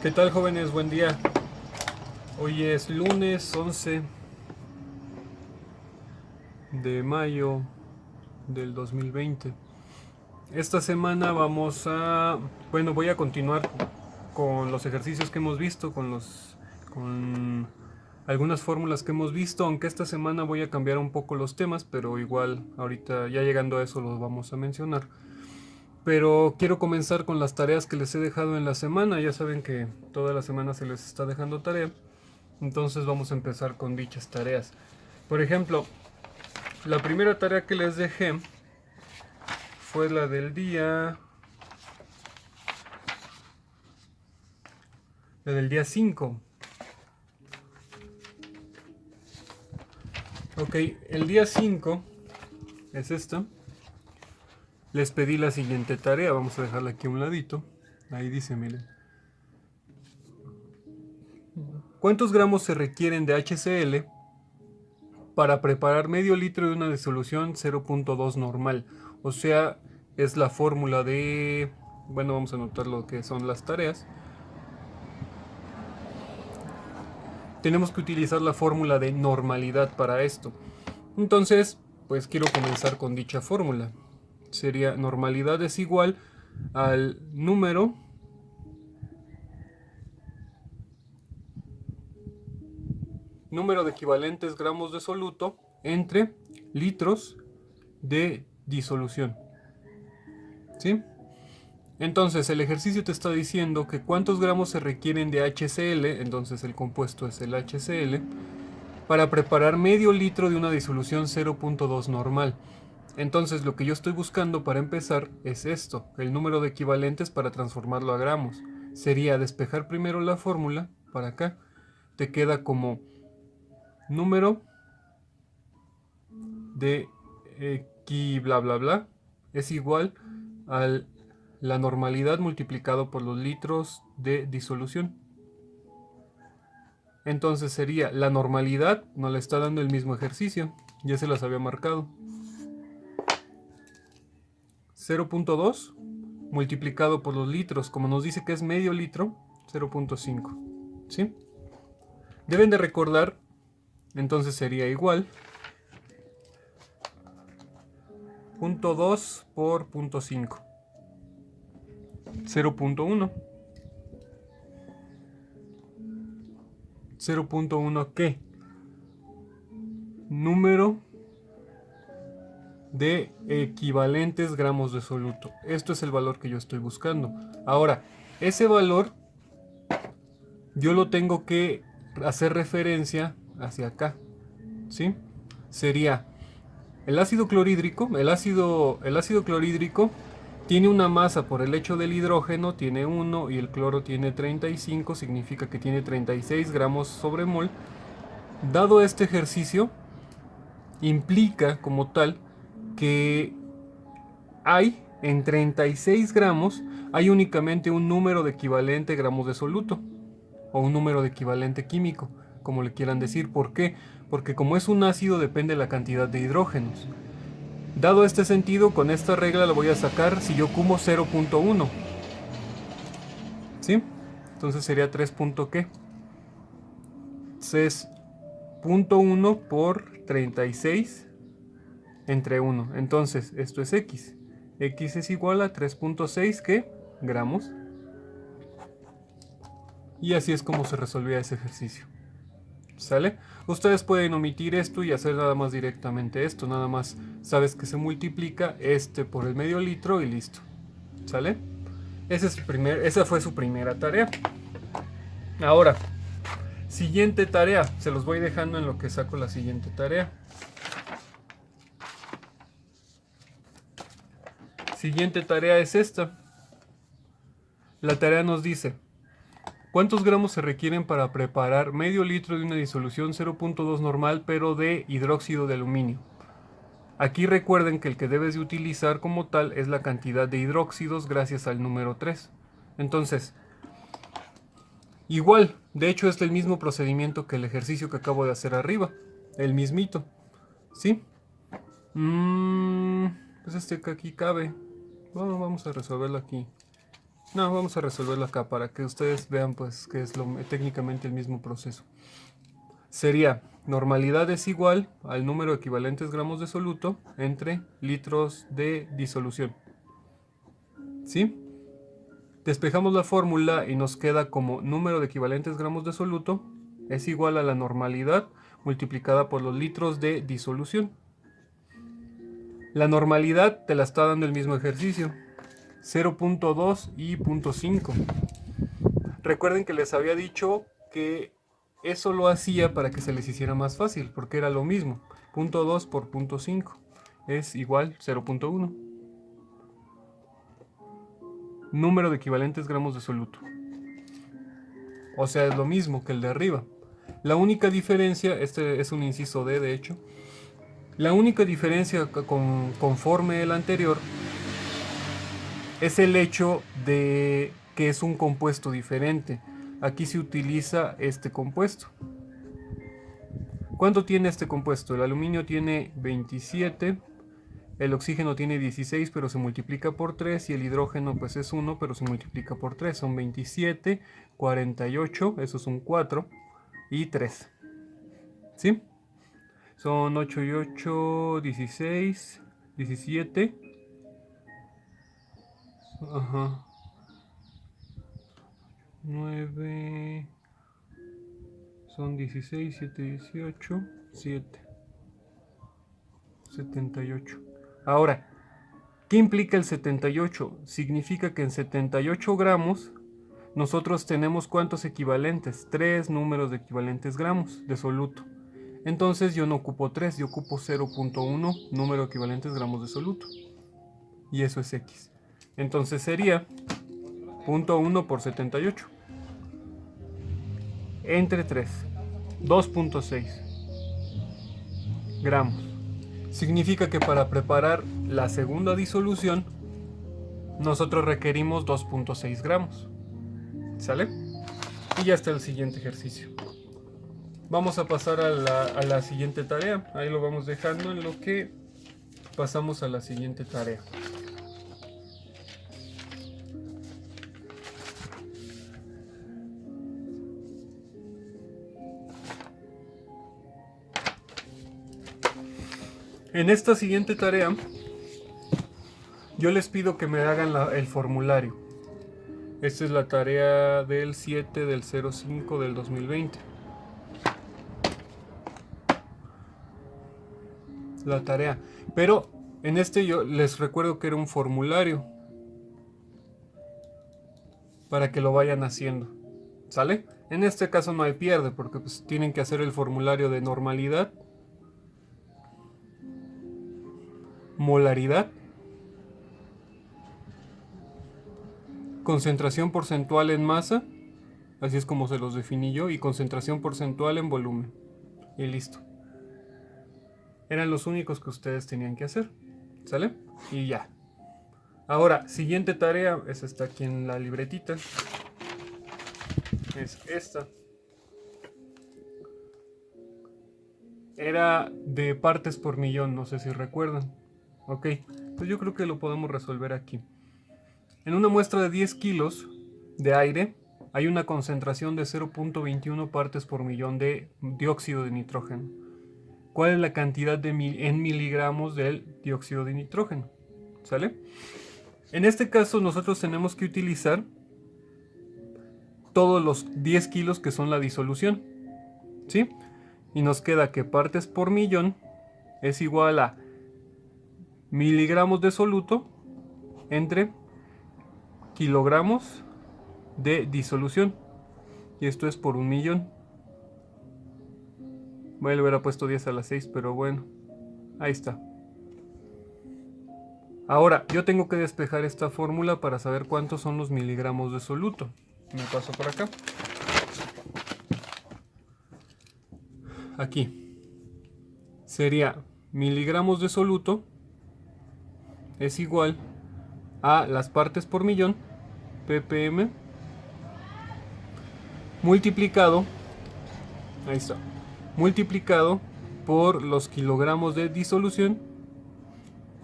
¿Qué tal, jóvenes? Buen día. Hoy es lunes 11 de mayo del 2020. Esta semana voy a continuar con los ejercicios que hemos visto, con algunas fórmulas que hemos visto, aunque esta semana voy a cambiar un poco los temas, pero igual ahorita ya llegando a eso los vamos a mencionar. Pero quiero comenzar con las tareas que les he dejado en la semana. Ya saben que toda la semana se les está dejando tarea. Entonces vamos a empezar con dichas tareas. Por ejemplo, la primera tarea que les dejé fue la del día 5. Ok, el día 5 es esta. Les pedí la siguiente tarea, vamos a dejarla aquí a un ladito. Ahí dice, miren. ¿Cuántos gramos se requieren de HCl para preparar medio litro de una disolución 0.2 normal? O sea, es la fórmula de... Bueno, vamos a anotar lo que son las tareas. Tenemos que utilizar la fórmula de normalidad para esto. Entonces, pues quiero comenzar con dicha fórmula. Sería normalidad es igual al número de equivalentes gramos de soluto entre litros de disolución. ¿Sí? Entonces, el ejercicio te está diciendo que cuántos gramos se requieren de HCl, entonces el compuesto es el HCl, para preparar medio litro de una disolución 0.2 normal. Entonces lo que yo estoy buscando para empezar es esto, el número de equivalentes para transformarlo a gramos. Sería despejar primero la fórmula para acá. Te queda como número de bla bla bla es igual a la normalidad multiplicado por los litros de disolución. Entonces sería la normalidad, nos la está dando el mismo ejercicio, ya se las había marcado. 0.2 multiplicado por los litros, como nos dice que es medio litro, 0.5. ¿Sí? Deben de recordar, entonces sería igual 0.2 por 0.5. 0.1. 0.1 ¿qué? Número de equivalentes gramos de soluto. Esto es el valor que yo estoy buscando. Ahora, ese valor yo lo tengo que hacer referencia hacia acá. ¿Sí? Sería el ácido clorhídrico. El ácido clorhídrico tiene una masa por el hecho del hidrógeno, tiene 1 y el cloro tiene 35, significa que tiene 36 gramos sobre mol. Dado este ejercicio, implica como tal que en 36 gramos hay únicamente un número de equivalente gramos de soluto, o un número de equivalente químico, como le quieran decir. ¿Por qué? Porque como es un ácido depende de la cantidad de hidrógenos. Dado este sentido, con esta regla lo voy a sacar si yo cumo 0.1. ¿Sí? Entonces sería 3. ¿Qué? Es 0.1 por 36 entre 1. Entonces, esto es X. X es igual a 3.6 ¿qué? Gramos. Y así es como se resolvía ese ejercicio. ¿Sale? Ustedes pueden omitir esto y hacer nada más directamente esto. Nada más sabes que se multiplica este por el medio litro y listo. ¿Sale? Esa fue su primera tarea. Ahora, siguiente tarea. Se los voy dejando en lo que saco la siguiente tarea. Siguiente tarea es esta. La tarea nos dice: ¿cuántos gramos se requieren para preparar medio litro de una disolución 0.2 normal pero de hidróxido de aluminio? Aquí recuerden que el que debes de utilizar como tal es la cantidad de hidróxidos gracias al número 3. Entonces, igual, de hecho es el mismo procedimiento que el ejercicio que acabo de hacer arriba. El mismito. ¿Sí? Pues este que aquí cabe. Bueno, vamos a resolverlo aquí. No, vamos a resolverlo acá para que ustedes vean pues que es técnicamente el mismo proceso. Sería normalidad es igual al número de equivalentes gramos de soluto entre litros de disolución. ¿Sí? Despejamos la fórmula y nos queda como número de equivalentes gramos de soluto es igual a la normalidad multiplicada por los litros de disolución. La normalidad te la está dando el mismo ejercicio, 0.2 y 0.5. Recuerden que les había dicho que eso lo hacía para que se les hiciera más fácil, porque era lo mismo. 0.2 por 0.5 es igual 0.1. Número de equivalentes gramos de soluto. O sea, es lo mismo que el de arriba. La única diferencia, este es un inciso D de hecho, la única diferencia conforme el anterior es el hecho de que es un compuesto diferente. Aquí se utiliza este compuesto. ¿Cuánto tiene este compuesto? El aluminio tiene 27, el oxígeno tiene 16, pero se multiplica por 3, y el hidrógeno pues es 1, pero se multiplica por 3. Son 27, 48, eso es un 4, y 3. ¿Sí? Son 8 y 8, 16, 17. Ajá. 9. Son 16, 7, 18, 7. 78. Ahora, ¿qué implica el 78? Significa que en 78 gramos nosotros tenemos ¿cuántos equivalentes? 3 números de equivalentes gramos de soluto. Entonces yo no ocupo 3, yo ocupo 0.1 número de equivalentes gramos de soluto. Y eso es X. Entonces sería 0.1 por 78. Entre 3. 2.6 gramos. Significa que para preparar la segunda disolución nosotros requerimos 2.6 gramos. ¿Sale? Y ya está el siguiente ejercicio. Vamos a pasar a la siguiente tarea. Ahí lo vamos dejando en lo que pasamos a la siguiente tarea. En esta siguiente tarea yo les pido que me hagan el formulario. Esta es la tarea del 7 del 05 del 2020. La tarea. Pero en este yo les recuerdo que era un formulario para que lo vayan haciendo. ¿Sale? En este caso no hay pierde porque pues tienen que hacer el formulario de normalidad, molaridad, concentración porcentual en masa, así es como se los definí yo, y concentración porcentual en volumen. Y listo. Eran los únicos que ustedes tenían que hacer. ¿Sale? Y ya. Ahora, siguiente tarea, esa está aquí en la libretita. Es esta. Era de partes por millón, no sé si recuerdan. Ok, pues yo creo que lo podemos resolver aquí. En una muestra de 10 kilos de aire hay una concentración de 0.21 partes por millón de dióxido de nitrógeno. ¿Cuál es la cantidad en miligramos del dióxido de nitrógeno? ¿Sale? En este caso nosotros tenemos que utilizar todos los 10 kilos que son la disolución. ¿Sí? Y nos queda que partes por millón es igual a miligramos de soluto entre kilogramos de disolución. Y esto es por 1.000.000. Voy a haber puesto 10 a la 6, pero bueno. Ahí está. Ahora, yo tengo que despejar esta fórmula para saber cuántos son los miligramos de soluto. Me paso por acá. Aquí. Sería miligramos de soluto es igual a las partes por millón, ppm, multiplicado, ahí está, multiplicado por los kilogramos de disolución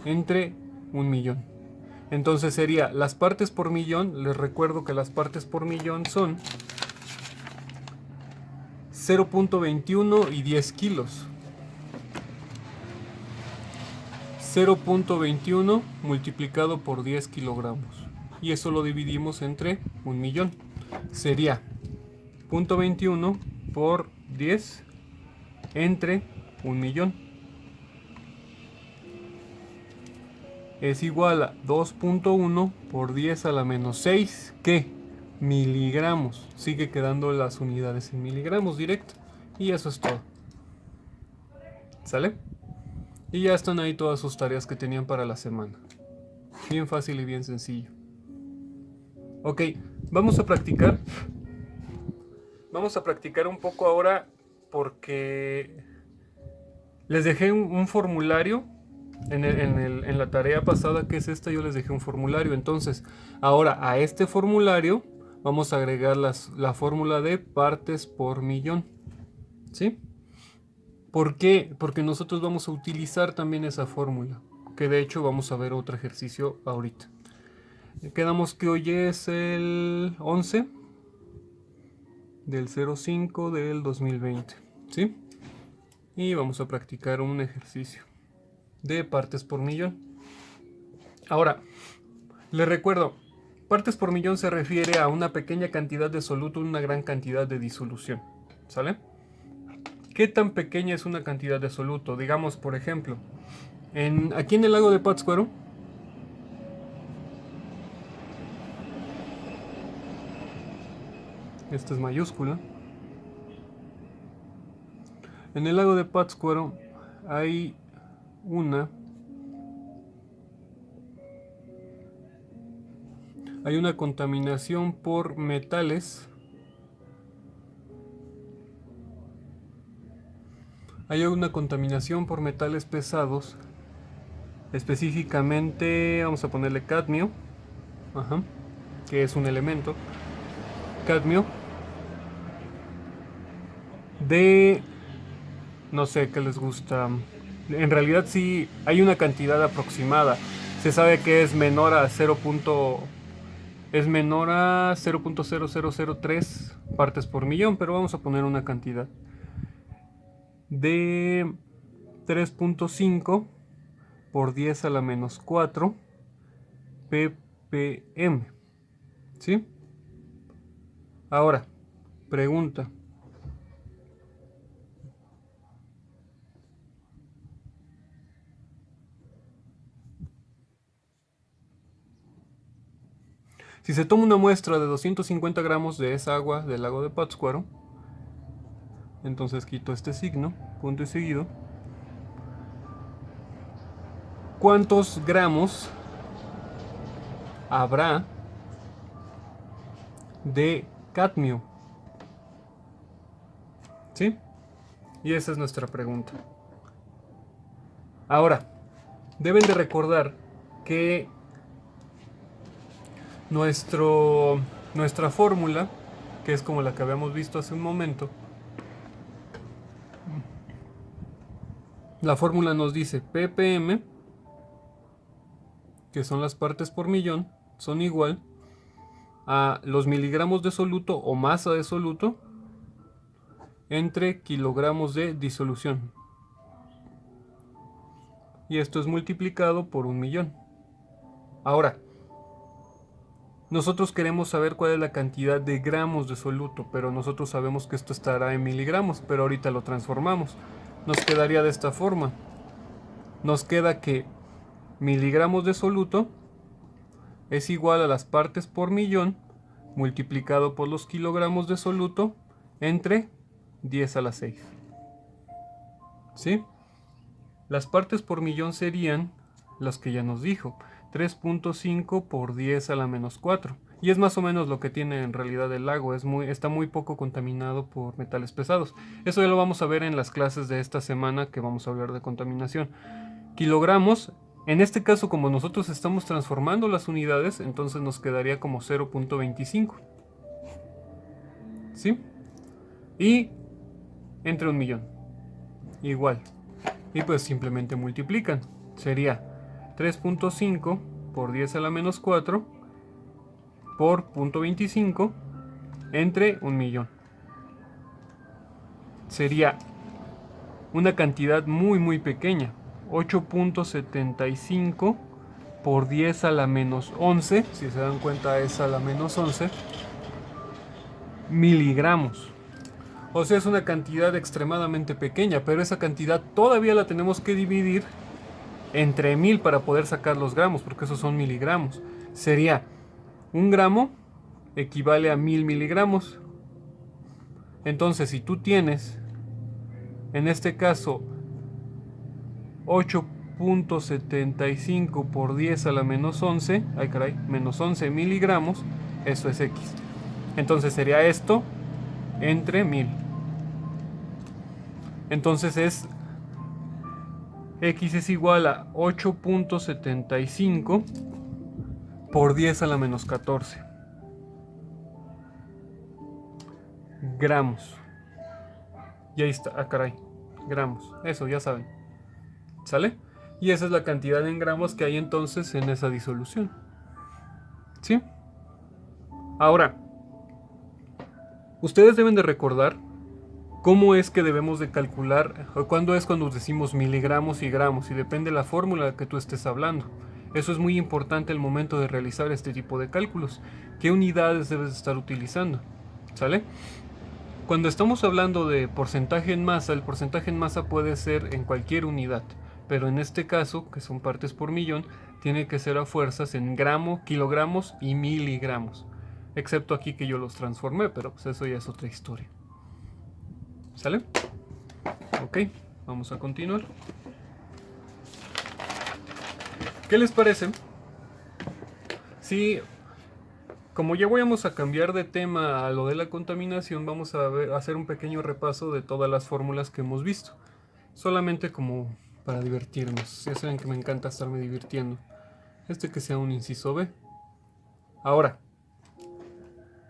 entre 1.000.000. Entonces sería las partes por millón. Les recuerdo que las partes por millón son 0.21 y 10 kilos. 0.21 multiplicado por 10 kilogramos. Y eso lo dividimos entre un millón. Sería 0.21 por 10 entre un millón. Es igual a 2.1 por 10 a la menos 6. ¿Qué? Miligramos. Sigue quedando las unidades en miligramos directo. Y eso es todo. ¿Sale? Y ya están ahí todas sus tareas que tenían para la semana. Bien fácil y bien sencillo. Ok, vamos a practicar. Vamos a practicar un poco ahora porque les dejé un formulario. En la tarea pasada, que es esta, yo les dejé un formulario. Entonces, ahora a este formulario vamos a agregar la fórmula de partes por millón. ¿Sí? ¿Por qué? Porque nosotros vamos a utilizar también esa fórmula. Que de hecho vamos a ver otro ejercicio ahorita. Quedamos que hoy es el 11 del 05 del 2020. ¿Sí? Y vamos a practicar un ejercicio de partes por millón. Ahora, les recuerdo, partes por millón se refiere a una pequeña cantidad de soluto, una gran cantidad de disolución. ¿Sale? ¿Qué tan pequeña es una cantidad de soluto? Digamos, por ejemplo, aquí en el lago de Pátzcuaro, esta es mayúscula. En el lago de Pátzcuaro hay una contaminación por metales. Hay una contaminación por metales pesados. Específicamente vamos a ponerle cadmio. Ajá, que es un elemento. Cadmio. De... no sé qué les gusta. En realidad sí hay una cantidad aproximada. Se sabe que es menor a 0.0003 partes por millón, pero vamos a poner una cantidad de 3.5 por 10 a la menos 4 ppm. ¿Sí? Ahora, pregunta. Si se toma una muestra de 250 gramos de esa agua del lago de Pátzcuaro, entonces quito este signo, punto y seguido. ¿Cuántos gramos habrá de cadmio? ¿Sí? Y esa es nuestra pregunta. Ahora, deben de recordar que nuestra fórmula, que es como la que habíamos visto hace un momento, la fórmula nos dice ppm, que son las partes por millón, son igual a los miligramos de soluto o masa de soluto entre kilogramos de disolución. Y esto es multiplicado por un millón. Ahora, nosotros queremos saber cuál es la cantidad de gramos de soluto, pero nosotros sabemos que esto estará en miligramos, pero ahorita lo transformamos. Nos quedaría de esta forma. Nos queda que miligramos de soluto es igual a las partes por millón multiplicado por los kilogramos de soluto entre 10 a la 6. ¿Sí? Las partes por millón serían las que ya nos dijo. 3.5 por 10 a la menos 4. Y es más o menos lo que tiene en realidad el lago. Está muy poco contaminado por metales pesados. Eso ya lo vamos a ver en las clases de esta semana que vamos a hablar de contaminación. Kilogramos, en este caso como nosotros estamos transformando las unidades, entonces nos quedaría como 0.25. ¿Sí? Y entre un millón. Igual. Y pues simplemente multiplican. Sería 3.5 por 10 a la menos 4 por 0.25 entre 1.000.000. Sería una cantidad muy pequeña, 8.75 por 10 a la menos 11, si se dan cuenta es a la menos 11 miligramos. O sea, es una cantidad extremadamente pequeña, pero esa cantidad todavía la tenemos que dividir entre 1000 para poder sacar los gramos, porque esos son miligramos. Sería 1 gramo equivale a 1000 miligramos. Entonces, si tú tienes, en este caso, 8.75 por 10 a la menos 11, ay caray, menos 11 miligramos, eso es X. Entonces sería esto entre 1000. Entonces X es igual a 8.75 por 10 a la menos 14 gramos. Y ahí está, ah caray, gramos, eso ya saben, ¿sale? Y esa es la cantidad en gramos que hay entonces en esa disolución, ¿sí? Ahora, ustedes deben de recordar cómo es que debemos de calcular, o cuándo es cuando decimos miligramos y gramos, y depende de la fórmula que tú estés hablando. Eso es muy importante al momento de realizar este tipo de cálculos. ¿Qué unidades debes estar utilizando? ¿Sale? Cuando estamos hablando de porcentaje en masa, el porcentaje en masa puede ser en cualquier unidad, pero en este caso, que son partes por millón, tiene que ser a fuerzas en gramo, kilogramos y miligramos. Excepto aquí que yo los transformé, pero pues eso ya es otra historia. ¿Sale? Ok, vamos a continuar. ¿Qué les parece? Sí, como ya vamos a cambiar de tema a lo de la contaminación, vamos a hacer un pequeño repaso de todas las fórmulas que hemos visto. Solamente como para divertirnos. Ya saben que me encanta estarme divirtiendo. Que sea un inciso B. Ahora,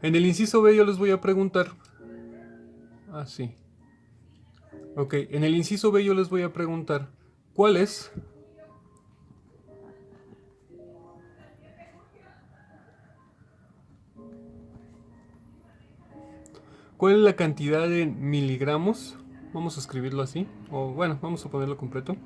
en el inciso B yo les voy a preguntar. Ah, sí. Ok, en el inciso B yo les voy a preguntar ¿cuál es la cantidad en miligramos? Vamos a escribirlo así, o bueno, vamos a ponerlo completo.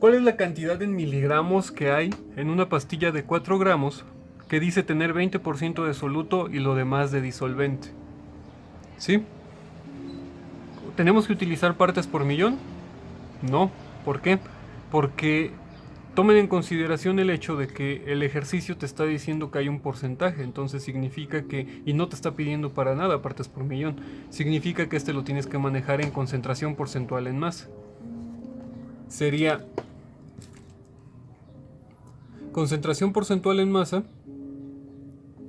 ¿Cuál es la cantidad en miligramos que hay en una pastilla de 4 gramos que dice tener 20% de soluto y lo demás de disolvente? ¿Sí? ¿Tenemos que utilizar partes por millón? No. ¿Por qué? Porque tomen en consideración el hecho de que el ejercicio te está diciendo que hay un porcentaje, entonces significa que, y no te está pidiendo para nada partes por millón, significa que lo tienes que manejar en concentración porcentual en masa. Sería concentración porcentual en masa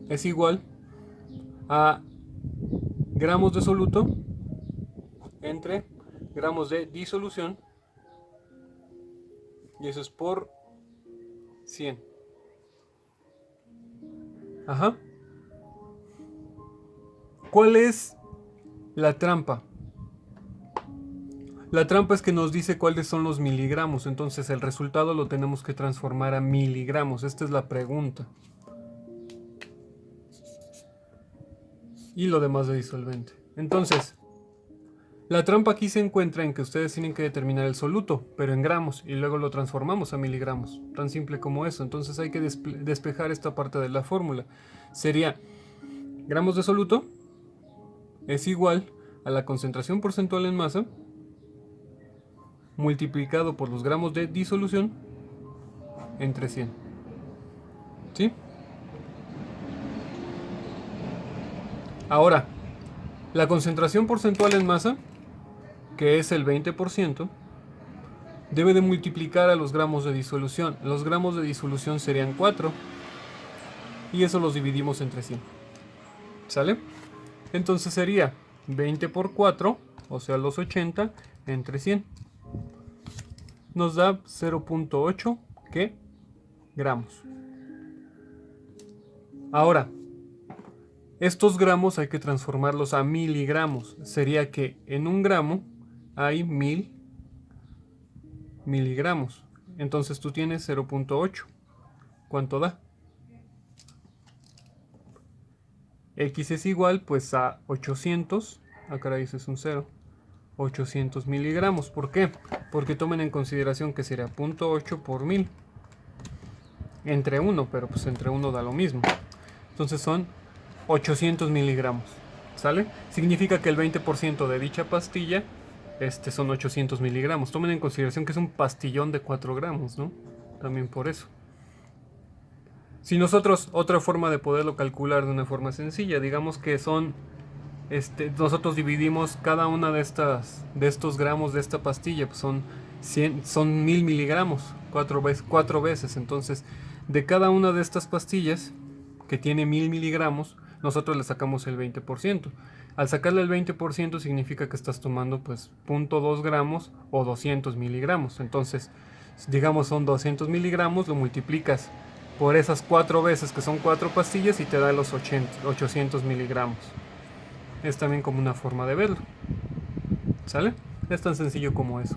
es igual a gramos de soluto entre gramos de disolución, y eso es por 100. Ajá. ¿Cuál es la trampa? La trampa es que nos dice cuáles son los miligramos, entonces el resultado lo tenemos que transformar a miligramos. Esta es la pregunta. Y lo demás de disolvente. Entonces, la trampa aquí se encuentra en que ustedes tienen que determinar el soluto, pero en gramos, y luego lo transformamos a miligramos. Tan simple como eso. Entonces hay que despejar esta parte de la fórmula. Sería gramos de soluto es igual a la concentración porcentual en masa multiplicado por los gramos de disolución entre 100. ¿Sí? Ahora, la concentración porcentual en masa, que es el 20%, debe de multiplicar a los gramos de disolución. Los gramos de disolución serían 4 y eso los dividimos entre 100. ¿Sale? Entonces sería 20 por 4, o sea los 80, entre 100. Nos da 0.8 ¿qué? Gramos. Ahora, estos gramos hay que transformarlos a miligramos. Sería que en un gramo hay 1000 miligramos. Entonces tú tienes 0.8. ¿Cuánto da? X es igual pues a 800. Acá dices un 0. 800 miligramos. ¿Por qué? Porque tomen en consideración que sería 0.8 por 1000. Entre 1, pero pues entre 1 da lo mismo. Entonces son 800 miligramos. ¿Sale? Significa que el 20% de dicha pastilla son 800 miligramos. Tomen en consideración que es un pastillón de 4 gramos, ¿no? También por eso. Si nosotros, otra forma de poderlo calcular de una forma sencilla, digamos que son, nosotros dividimos cada una de estos gramos de esta pastilla, pues son 1000 miligramos, 4 veces. Entonces, de cada una de estas pastillas, que tiene 1000 miligramos, nosotros le sacamos el 20%. Al sacarle el 20% significa que estás tomando pues 0.2 gramos o 200 miligramos. Entonces, digamos son 200 miligramos, lo multiplicas por esas 4 veces que son 4 pastillas y te da los 800 miligramos. Es también como una forma de verlo. ¿Sale? Es tan sencillo como eso.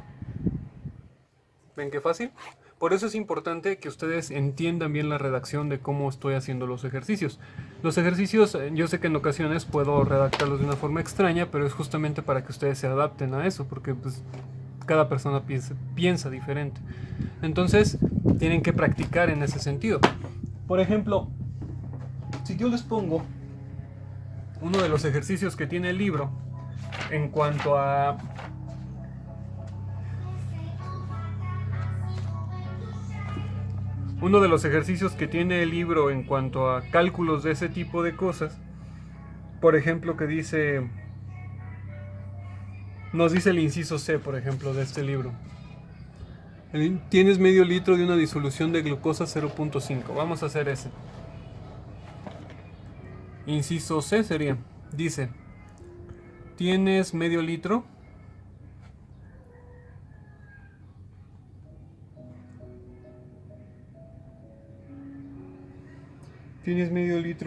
¿Ven qué fácil? Por eso es importante que ustedes entiendan bien la redacción de cómo estoy haciendo los ejercicios. Los ejercicios, yo sé que en ocasiones puedo redactarlos de una forma extraña, pero es justamente para que ustedes se adapten a eso, porque pues cada persona piensa diferente. Entonces, tienen que practicar en ese sentido. Por ejemplo, si yo les pongo uno de los ejercicios que tiene el libro en cuanto a cálculos de ese tipo de cosas, por ejemplo, que nos dice el inciso C, por ejemplo, de este libro. Tienes medio litro de una disolución de glucosa 0.5. Vamos a hacer ese. Inciso C sería, dice, tienes medio litro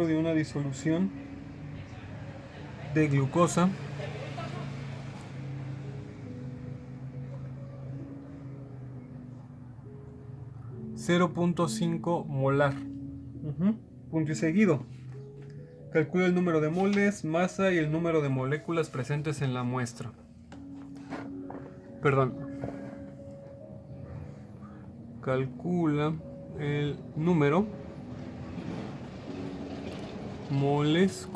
de una disolución de glucosa 0.5 molar. Punto y seguido. Calcula el número de moles, masa y el número de moléculas presentes en la muestra. Perdón. Calcula el número, moles,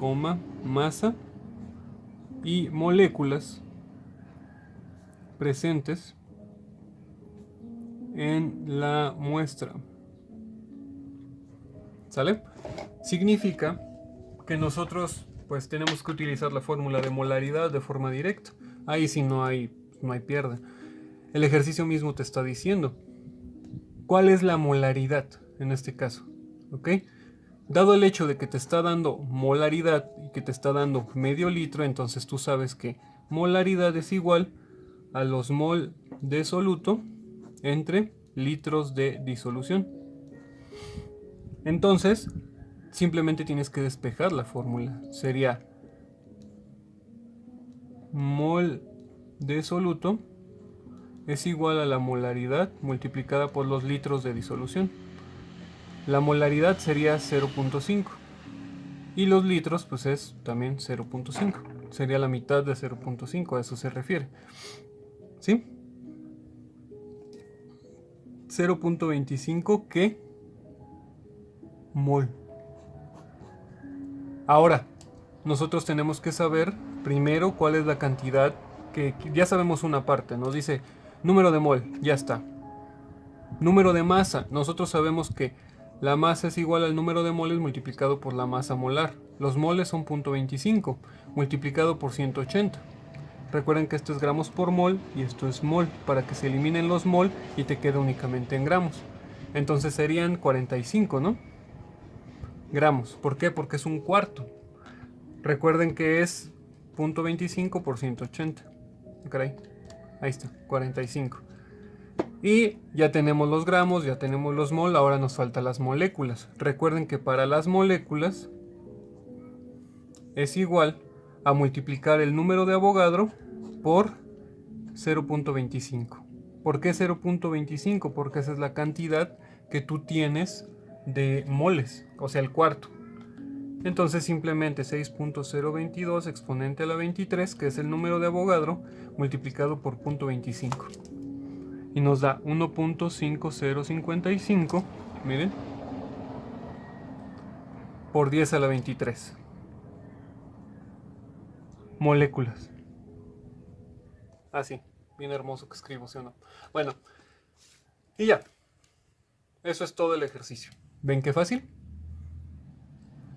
masa y moléculas presentes en la muestra. ¿Sale? Significa que nosotros pues tenemos que utilizar la fórmula de molaridad de forma directa. Ahí sí no hay pierde. El ejercicio mismo te está diciendo cuál es la molaridad en este caso, ¿ok? Dado el hecho de que te está dando molaridad y que te está dando medio litro, entonces tú sabes que molaridad es igual a los mol de soluto entre litros de disolución. Entonces, simplemente tienes que despejar la fórmula. Sería mol de soluto es igual a la molaridad multiplicada por los litros de disolución. La molaridad sería 0.5 y los litros pues es también 0.5. Sería la mitad de 0.5, a eso se refiere. ¿Sí? 0.25 ¿qué? Mol. Ahora, nosotros tenemos que saber primero cuál es la cantidad que ya sabemos una parte. Nos dice número de mol, ya está. Número de masa, nosotros sabemos que La masa es igual al número de moles multiplicado por la masa molar. Los moles son 0.25 multiplicado por 180. Recuerden que esto es gramos por mol y esto es mol, para que se eliminen los mol y te quede únicamente en gramos. Entonces serían 45, ¿no? Gramos. ¿Por qué? Porque es un cuarto. Recuerden que es 0.25 por 180. Caray. Ahí está, 45. Y ya tenemos los gramos, ya tenemos los mol, ahora nos faltan las moléculas. Recuerden que para las moléculas es igual a multiplicar el número de Avogadro por 0.25. ¿Por qué 0.25? Porque esa es la cantidad que tú tienes de moles, o sea, el cuarto. Entonces simplemente 6.022 exponente a la 23, que es el número de Avogadro, multiplicado por 0.25. Y nos da 1.5055, miren, por 10 a la 23. Moléculas. Así, bien hermoso que escribo, ¿sí o no? Bueno, y ya. Eso es todo el ejercicio. ¿Ven qué fácil?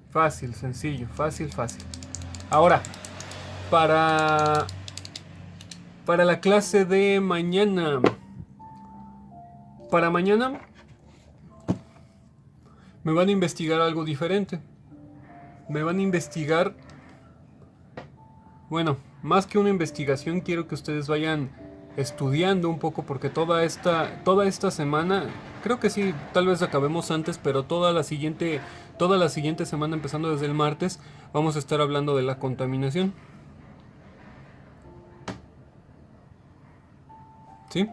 Fácil, sencillo, fácil, fácil. Ahora, para la clase de mañana. Para mañana me van a investigar algo diferente. Me van a investigar, bueno, más que una investigación, quiero que ustedes vayan estudiando un poco, porque toda esta semana, creo que sí, tal vez acabemos antes, pero toda la siguiente semana, empezando desde el martes, vamos a estar hablando de la contaminación. ¿Sí?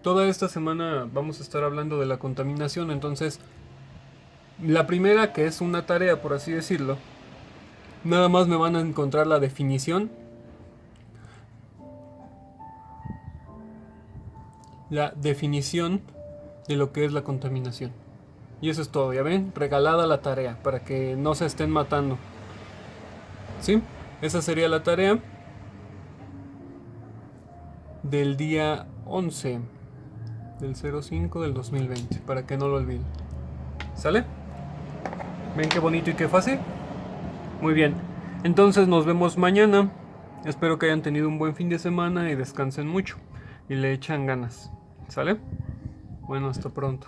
Toda esta semana vamos a estar hablando de la contaminación. Entonces, la primera, que es una tarea, por así decirlo, nada más me van a encontrar la definición. La definición de lo que es la contaminación. Y eso es todo, ¿ya ven? Regalada la tarea, para que no se estén matando. ¿Sí? Esa sería la tarea del día 11 del 05 del 2020, para que no lo olviden. ¿Sale? ¿Ven qué bonito y qué fácil? Muy bien. Entonces nos vemos mañana. Espero que hayan tenido un buen fin de semana y descansen mucho. Y le echan ganas. ¿Sale? Bueno, hasta pronto.